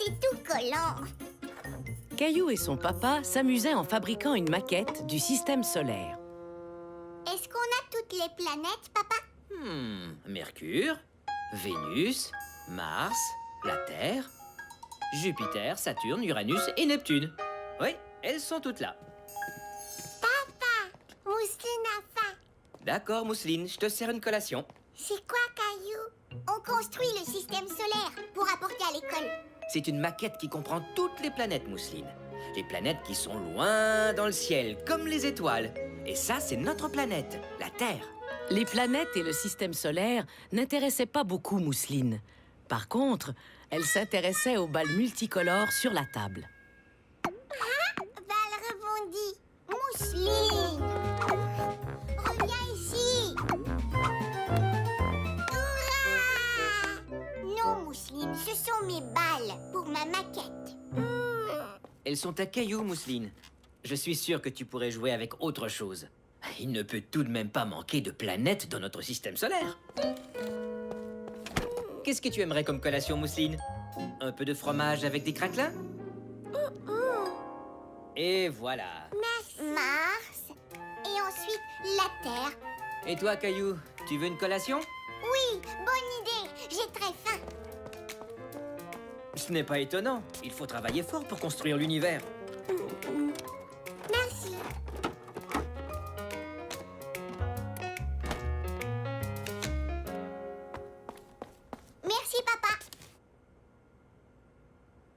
c'est tout collant. Caillou et son papa s'amusaient en fabriquant une maquette du système solaire. Est-ce qu'on a toutes les planètes, papa? Mercure, Vénus, Mars, la Terre, Jupiter, Saturne, Uranus et Neptune. Oui, elles sont toutes là. Papa, Mousseline a faim. D'accord, Mousseline, je te sers une collation. C'est quoi, Caillou? On construit le système solaire pour apporter à l'école. C'est une maquette qui comprend toutes les planètes, Mousseline. Les planètes qui sont loin dans le ciel, comme les étoiles. Et ça, c'est notre planète, la Terre. Les planètes et le système solaire n'intéressaient pas beaucoup Mousseline. Par contre, elle s'intéressait aux balles multicolores sur la table. Val rebondit. Mousseline, reviens ici. Hurrah! Non, Mousseline, ce sont mes balles pour ma maquette. Elles sont à cailloux, Mousseline. Je suis sûr que tu pourrais jouer avec autre chose. Il ne peut tout de même pas manquer de planètes dans notre système solaire. Qu'est-ce que tu aimerais comme collation, Mousseline? Un peu de fromage avec des craquelins? Et voilà. Mars. Et ensuite, la Terre. Et toi, Caillou, tu veux une collation? Oui, bonne idée. J'ai très faim. Ce n'est pas étonnant. Il faut travailler fort pour construire l'univers. Merci. Merci, papa.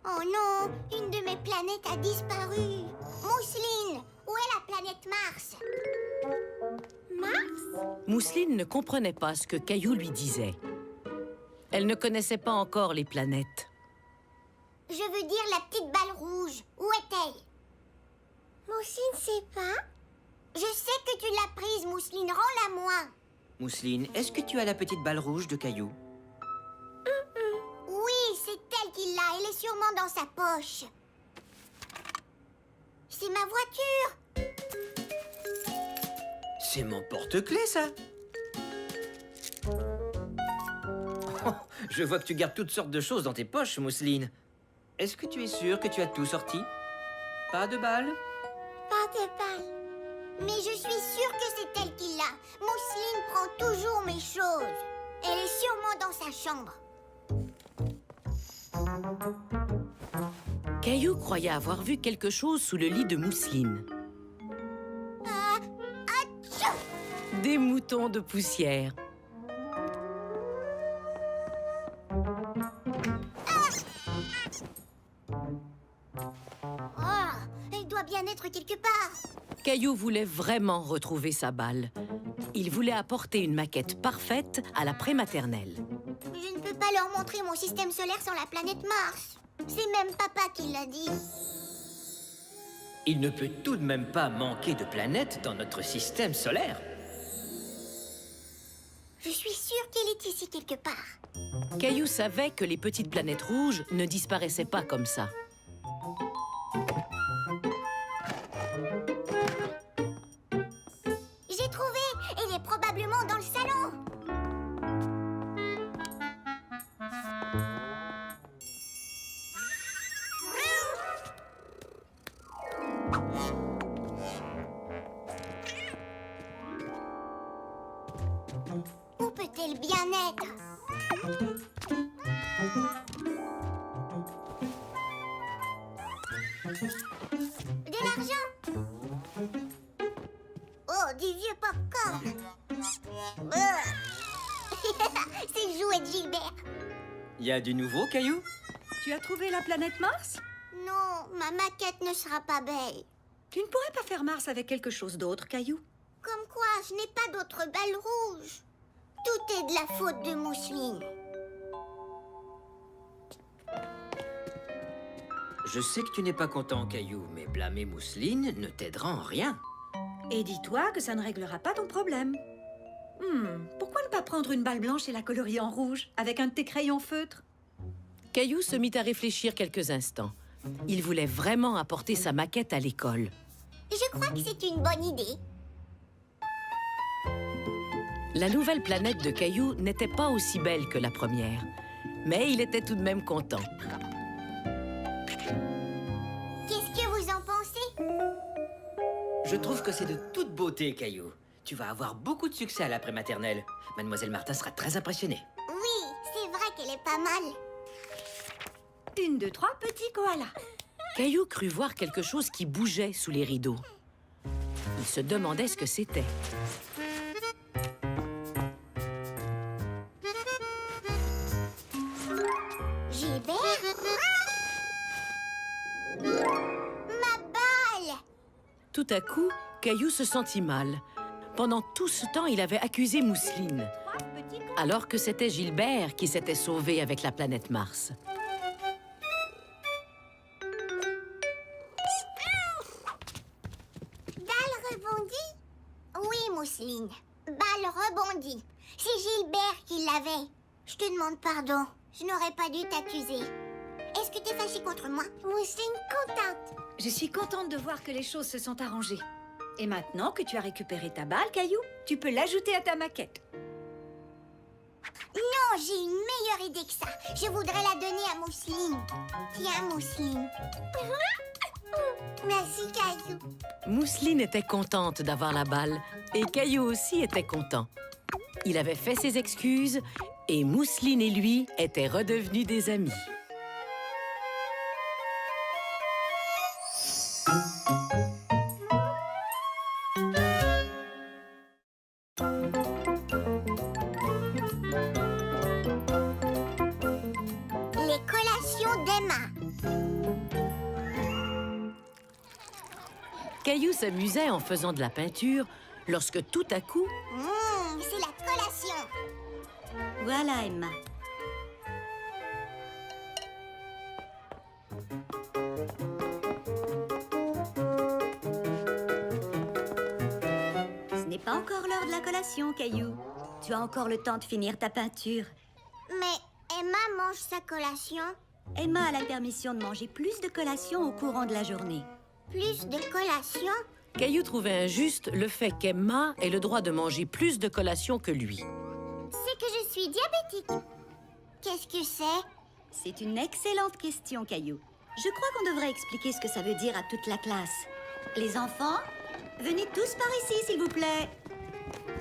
Oh non, une de mes planètes a disparu. Mousseline, où est la planète Mars? Mars? Mousseline ne comprenait pas ce que Caillou lui disait. Elle ne connaissait pas encore les planètes. Je veux dire la petite balle rouge. Où est-elle? Mousseline sait pas. Je sais que tu l'as prise, Mousseline. Rends-la moi. Mousseline, est-ce que tu as la petite balle rouge de Caillou? Oui, c'est elle qui l'a. Elle est sûrement dans sa poche. C'est ma voiture. C'est mon porte-clés, ça. Oh, je vois que tu gardes toutes sortes de choses dans tes poches, Mousseline. Est-ce que tu es sûre que tu as tout sorti? Pas de balles? Pas de balle. Mais je suis sûre que c'est elle qui l'a. Mousseline prend toujours mes choses. Elle est sûrement dans sa chambre. Caillou croyait avoir vu quelque chose sous le lit de Mousseline. Atchou! Des moutons de poussière. Oh, elle doit bien être quelque part. Caillou voulait vraiment retrouver sa balle. Il voulait apporter une maquette parfaite à la prématernelle. Je ne peux pas leur montrer mon système solaire sans la planète Mars. C'est même papa qui l'a dit. Il ne peut tout de même pas manquer de planètes dans notre système solaire. Je suis sûre qu'elle est ici quelque part. Caillou savait que les petites planètes rouges ne disparaissaient pas comme ça. J'ai trouvé. Elle est probablement dans le salon. Où peut-elle bien être? De l'argent? Oh, du vieux popcorn. C'est le jouet de Gilbert. Y a du nouveau, Caillou? Tu as trouvé la planète Mars? Non, ma maquette ne sera pas belle. Tu ne pourrais pas faire Mars avec quelque chose d'autre, Caillou? Comme quoi, je n'ai pas d'autre balle rouge. Tout est de la faute de Mousseline. Je sais que tu n'es pas content, Caillou, mais blâmer Mousseline ne t'aidera en rien. Et dis-toi que ça ne réglera pas ton problème. Pourquoi ne pas prendre une balle blanche et la colorier en rouge avec un de tes crayons feutres? Caillou se mit à réfléchir quelques instants. Il voulait vraiment apporter sa maquette à l'école. Je crois que c'est une bonne idée. La nouvelle planète de Caillou n'était pas aussi belle que la première, mais il était tout de même content. Je trouve que c'est de toute beauté, Caillou. Tu vas avoir beaucoup de succès à l'après-maternelle. Mademoiselle Martin sera très impressionnée. Oui, c'est vrai qu'elle est pas mal. 1, 2, 3, petit koala. Caillou crut voir quelque chose qui bougeait sous les rideaux. Il se demandait ce que c'était. Gilbert? Ma balle! Tout à coup, Caillou se sentit mal. Pendant tout ce temps, il avait accusé Mousseline, 3, petit koala. alors que c'était Gilbert qui s'était sauvé avec la planète Mars. Balle rebondie? Oui, Mousseline. Balle rebondie. C'est Gilbert qui l'avait. Je te demande pardon. Je n'aurais pas dû t'accuser. Est-ce que tu es fâchée contre moi? Mousseline contente. Je suis contente de voir que les choses se sont arrangées. Et maintenant que tu as récupéré ta balle, Caillou, tu peux l'ajouter à ta maquette. Non, j'ai une meilleure idée que ça. Je voudrais la donner à Mousseline. Tiens, Mousseline. Merci, Caillou. Mousseline était contente d'avoir la balle et Caillou aussi était content. Il avait fait ses excuses et Mousseline et lui étaient redevenus des amis. Les collations d'Emma. Caillou s'amusait en faisant de la peinture lorsque tout à coup, C'est la collation. Voilà, Emma. Ce n'est pas encore l'heure de la collation, Caillou. Tu as encore le temps de finir ta peinture. Mais Emma mange sa collation. Emma a la permission de manger plus de collations au courant de la journée. Plus de collations? Caillou trouvait injuste le fait qu'Emma ait le droit de manger plus de collations que lui. C'est que je suis diabétique. Qu'est-ce que c'est? C'est une excellente question, Caillou. Je crois qu'on devrait expliquer ce que ça veut dire à toute la classe. Les enfants, venez tous par ici, s'il vous plaît.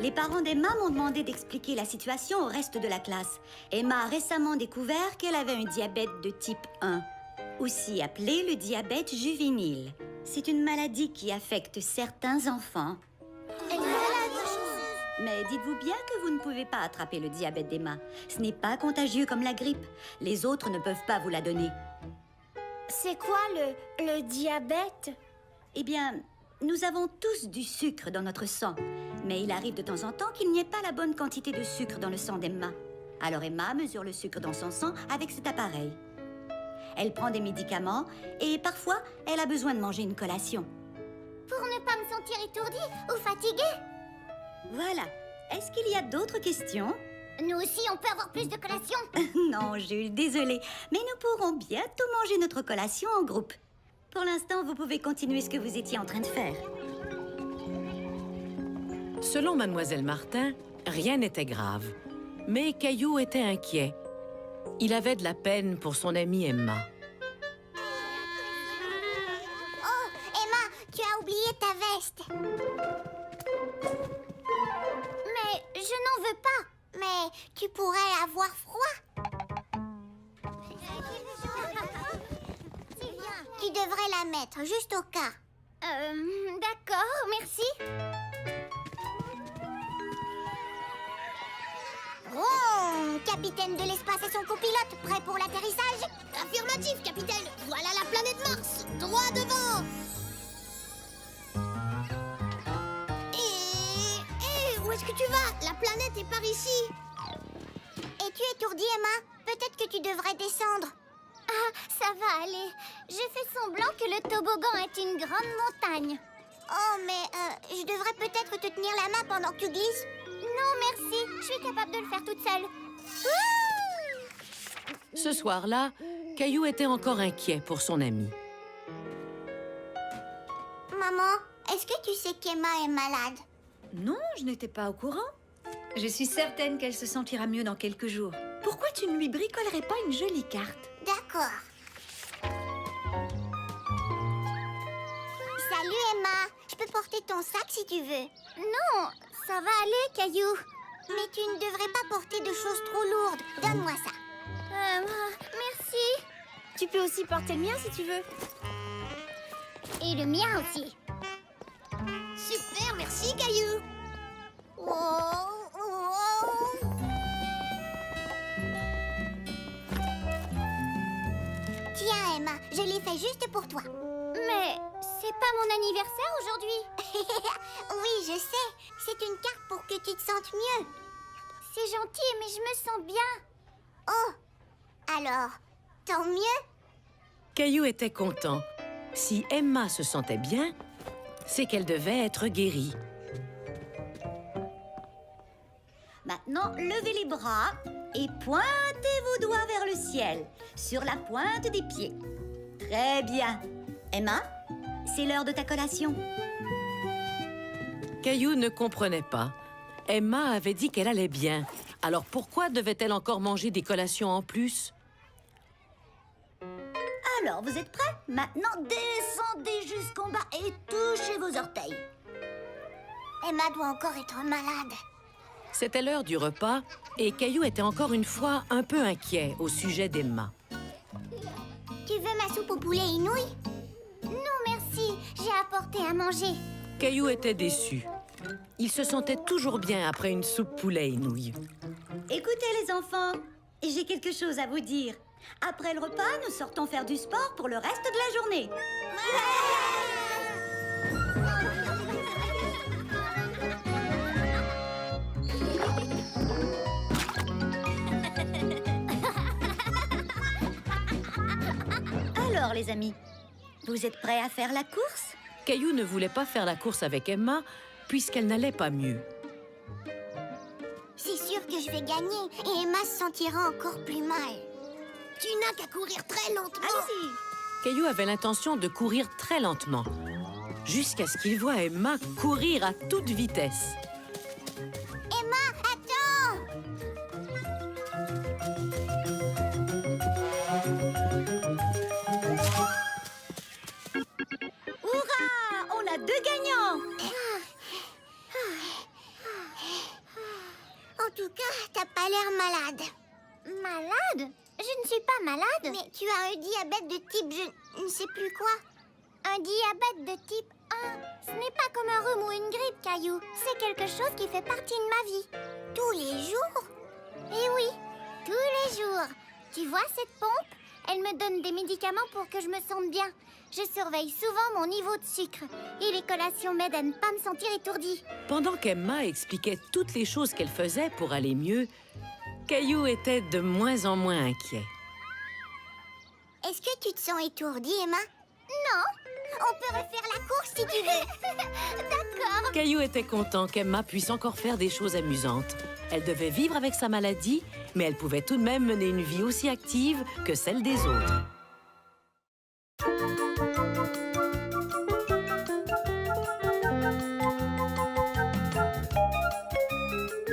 Les parents d'Emma m'ont demandé d'expliquer la situation au reste de la classe. Emma a récemment découvert qu'elle avait un diabète de type 1, aussi appelé le diabète juvénile. C'est une maladie qui affecte certains enfants. Mais dites-vous bien que vous ne pouvez pas attraper le diabète d'Emma. Ce n'est pas contagieux comme la grippe. Les autres ne peuvent pas vous la donner. C'est quoi le diabète? Eh bien, nous avons tous du sucre dans notre sang. Mais il arrive de temps en temps qu'il n'y ait pas la bonne quantité de sucre dans le sang d'Emma. Alors Emma mesure le sucre dans son sang avec cet appareil. Elle prend des médicaments et parfois, elle a besoin de manger une collation. Pour ne pas me sentir étourdie ou fatiguée? Voilà. Est-ce qu'il y a d'autres questions? Nous aussi, on peut avoir plus de collations? Non, Jules, désolée. Mais nous pourrons bientôt manger notre collation en groupe. Pour l'instant, vous pouvez continuer ce que vous étiez en train de faire. Selon Mademoiselle Martin, rien n'était grave. Mais Caillou était inquiet. Il avait de la peine pour son amie Emma. Oh, Emma, tu as oublié ta veste. Mais je n'en veux pas. Mais tu pourrais avoir froid. Tu devrais la mettre, juste au cas. D'accord, merci. Oh, capitaine de l'espace et son copilote, prêt pour l'atterrissage? Affirmatif, capitaine. Voilà la planète Mars, droit devant. Où est-ce que tu vas? La planète est par ici. Es-tu étourdie, Emma? Peut-être que tu devrais descendre. Ah, ça va aller. J'ai fait semblant que le toboggan est une grande montagne. Oh, mais je devrais peut-être te tenir la main pendant que tu glisses. Non, merci. Je suis capable de le faire toute seule. Ce soir-là, Caillou était encore inquiet pour son ami. Maman, est-ce que tu sais qu'Emma est malade? Non, je n'étais pas au courant. Je suis certaine qu'elle se sentira mieux dans quelques jours. Pourquoi tu ne lui bricolerais pas une jolie carte? D'accord. Salut, Emma. Je je peux porter ton sac si tu veux. Non, ça va aller, Caillou. Mais tu ne devrais pas porter de choses trop lourdes. Donne-moi ça. Merci. Tu peux aussi porter le mien si tu veux. Et le mien aussi. Super, merci, Caillou. Tiens, Emma, je l'ai fait juste pour toi. Mais c'est pas mon anniversaire aujourd'hui. Oui, je sais. C'est une carte pour que tu te sentes mieux. C'est gentil, mais je me sens bien. Oh, alors, tant mieux. Caillou était content. Si Emma se sentait bien, c'est qu'elle devait être guérie. Maintenant, levez les bras et pointez vos doigts vers le ciel, sur la pointe des pieds. Très bien. Emma, c'est l'heure de ta collation. Caillou ne comprenait pas. Emma avait dit qu'elle allait bien. Alors pourquoi devait-elle encore manger des collations en plus? Alors, vous êtes prêts? Maintenant, descendez jusqu'en bas et touchez vos orteils. Emma doit encore être malade. C'était l'heure du repas et Caillou était encore une fois un peu inquiet au sujet d'Emma. Tu veux ma soupe au poulet et nouilles? Non, merci. J'ai apporté à manger. Caillou était déçu. Il se sentait toujours bien après une soupe poulet et nouilles. Écoutez les enfants, j'ai quelque chose à vous dire. Après le repas, nous sortons faire du sport pour le reste de la journée. Alors les amis, vous êtes prêts à faire la course? Caillou ne voulait pas faire la course avec Emma puisqu'elle n'allait pas mieux. C'est sûr que je vais gagner et Emma se sentira encore plus mal. Tu n'as qu'à courir très lentement. Allez-y. Caillou avait l'intention de courir très lentement, jusqu'à ce qu'il voie Emma courir à toute vitesse. Emma, attends! Hurrah! On a 2 gagnants! En tout cas, t'as pas l'air malade. Malade? Je ne suis pas malade. Mais tu as un diabète de type je ne sais plus quoi. Un diabète de type 1, ce n'est pas comme un rhume ou une grippe, Caillou. C'est quelque chose qui fait partie de ma vie. Tous les jours? Eh oui, tous les jours. Tu vois cette pompe? Elle me donne des médicaments pour que je me sente bien. Je surveille souvent mon niveau de sucre. Et les collations m'aident à ne pas me sentir étourdie. Pendant qu'Emma expliquait toutes les choses qu'elle faisait pour aller mieux, Caillou était de moins en moins inquiet. Est-ce que tu te sens étourdie, Emma? Non. On peut refaire la course si tu veux. D'accord. Caillou était content qu'Emma puisse encore faire des choses amusantes. Elle devait vivre avec sa maladie, mais elle pouvait tout de même mener une vie aussi active que celle des autres.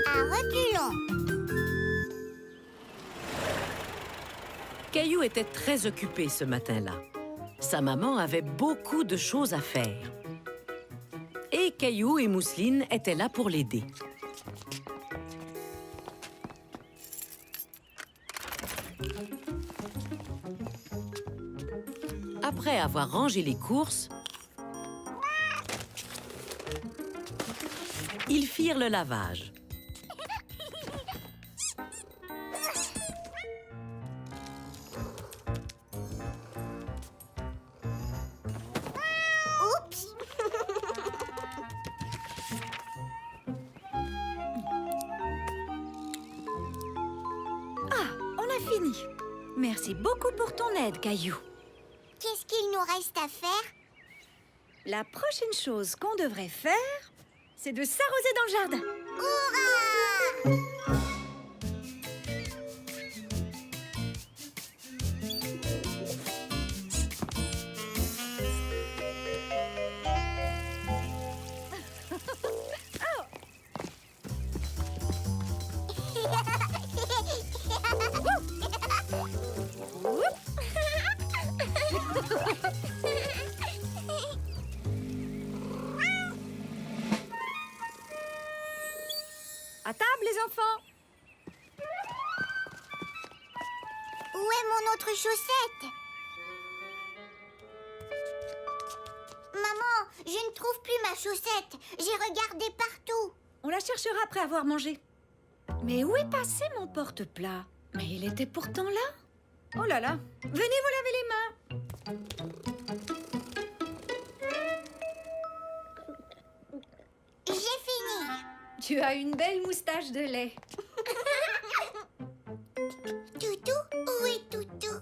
À reculons. Caillou était très occupé ce matin-là. Sa maman avait beaucoup de choses à faire. Et Caillou et Mousseline étaient là pour l'aider. Après avoir rangé les courses, ils firent le lavage. Oups. On a fini. Merci beaucoup pour ton aide, Caillou. Qu'est-ce qu'il nous reste à faire? La prochaine chose qu'on devrait faire, c'est de s'arroser dans le jardin. Hurrah! Où est mon autre chaussette? Maman, je ne trouve plus ma chaussette. J'ai regardé partout. On la cherchera après avoir mangé. Mais où est passé mon porte-plat? Mais il était pourtant là. Oh là là. Venez vous laver les mains. J'ai fini. Tu as une belle moustache de lait. Toutou, où est Toutou?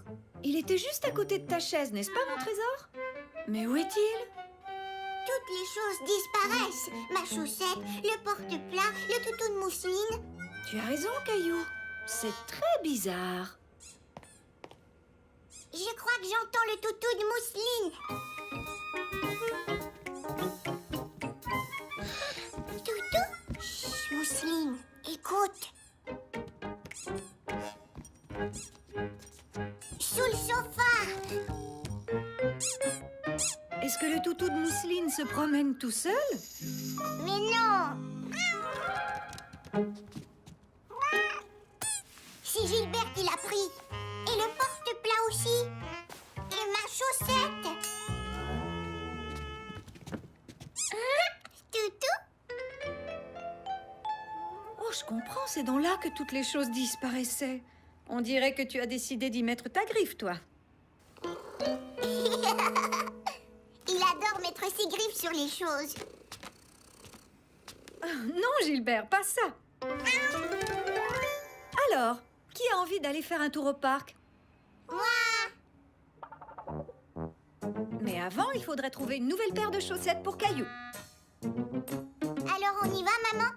Il était juste à côté de ta chaise, n'est-ce pas, mon trésor? Mais où est-il? Toutes les choses disparaissent. Ma chaussette, le porte-plat, le toutou de mousseline. Tu as raison, Caillou. C'est très bizarre. Je crois que j'entends le toutou de mousseline. Toutou? Chut, mousseline, écoute. Sous le sofa. Est-ce que le toutou de mousseline se promène tout seul? Mais non. C'est Gilbert qui l'a pris. Et le porte-plat aussi. Et ma chaussette. Toutou? Oh, je comprends, c'est dans là que toutes les choses disparaissaient. On dirait que tu as décidé d'y mettre ta griffe, toi. Il adore mettre ses griffes sur les choses. Non, Gilbert, pas ça. Alors, qui a envie d'aller faire un tour au parc? Moi. Mais avant, il faudrait trouver une nouvelle paire de chaussettes pour Caillou. Alors on y va, maman?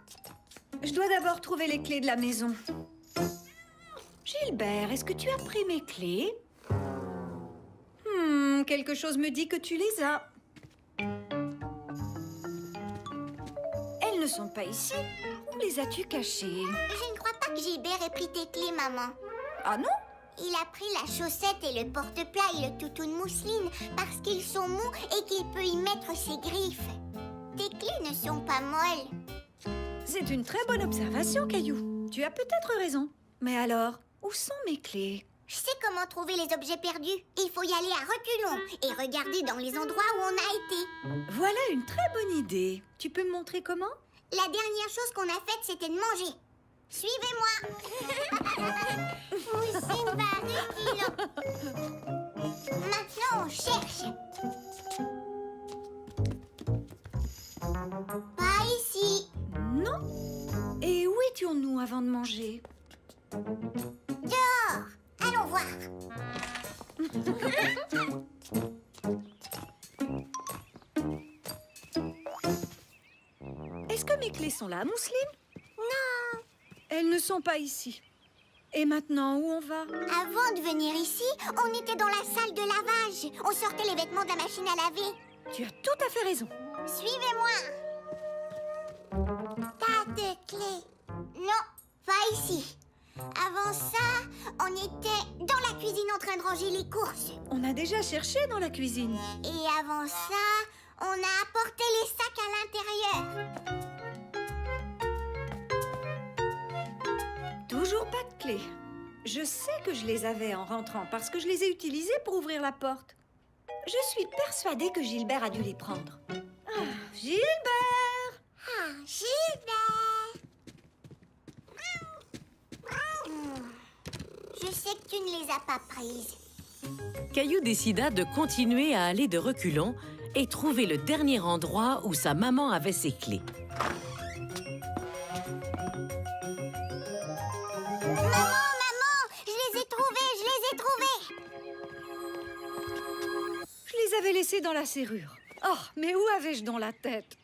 Je dois d'abord trouver les clés de la maison. Gilbert, est-ce que tu as pris mes clés? Quelque chose me dit que tu les as. Elles ne sont pas ici. Où les as-tu cachées? Je ne crois pas que Gilbert ait pris tes clés, maman. Ah non? Il a pris la chaussette et le porte-plat et le toutou de mousseline parce qu'ils sont mous et qu'il peut y mettre ses griffes. Tes clés ne sont pas molles. C'est une très bonne observation, Caillou. Tu as peut-être raison. Mais alors, où sont mes clés? Je sais comment trouver les objets perdus. Il faut y aller à reculons et regarder dans les endroits où on a été. Voilà une très bonne idée. Tu peux me montrer comment? La dernière chose qu'on a faite, c'était de manger. Suivez-moi. Moussine va à reculons. Maintenant, on cherche. Pas ici. Non. Et où étions-nous avant de manger? Dehors. Allons voir. Est-ce que mes clés sont là, Mousseline? Non. Elles ne sont pas ici. Et maintenant, où on va? Avant de venir ici, on était dans la salle de lavage. On sortait les vêtements de la machine à laver. Tu as tout à fait raison. Suivez-moi. Pas de clé. Non, pas ici. Avant ça, on était dans la cuisine en train de ranger les courses. On a déjà cherché dans la cuisine. Et avant ça, on a apporté les sacs à l'intérieur. Toujours pas de clés. Je sais que je les avais en rentrant parce que je les ai utilisées pour ouvrir la porte. Je suis persuadée que Gilbert a dû les prendre. Ah, Gilbert! Ah, Gilbert! Je sais que tu ne les as pas prises. Caillou décida de continuer à aller de reculons et trouver le dernier endroit où sa maman avait ses clés. Maman, je les ai trouvées. Je les avais laissées dans la serrure. Oh, mais où avais-je dans la tête?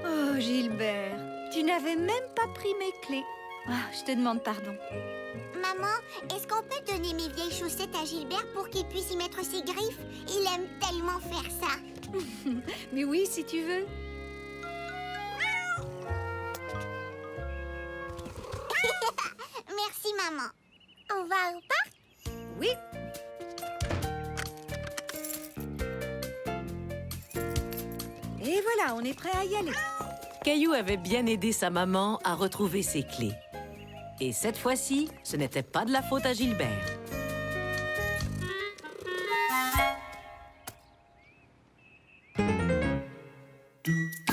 Oh, Gilbert, tu n'avais même pas pris mes clés. Ah, je te demande pardon. Maman, est-ce qu'on peut donner mes vieilles chaussettes à Gilbert pour qu'il puisse y mettre ses griffes? Il aime tellement faire ça. Mais oui, si tu veux. Merci, maman. On va au parc? Oui. Et voilà, on est prêt à y aller. Caillou avait bien aidé sa maman à retrouver ses clés. Et cette fois-ci, ce n'était pas de la faute à Gilbert. Do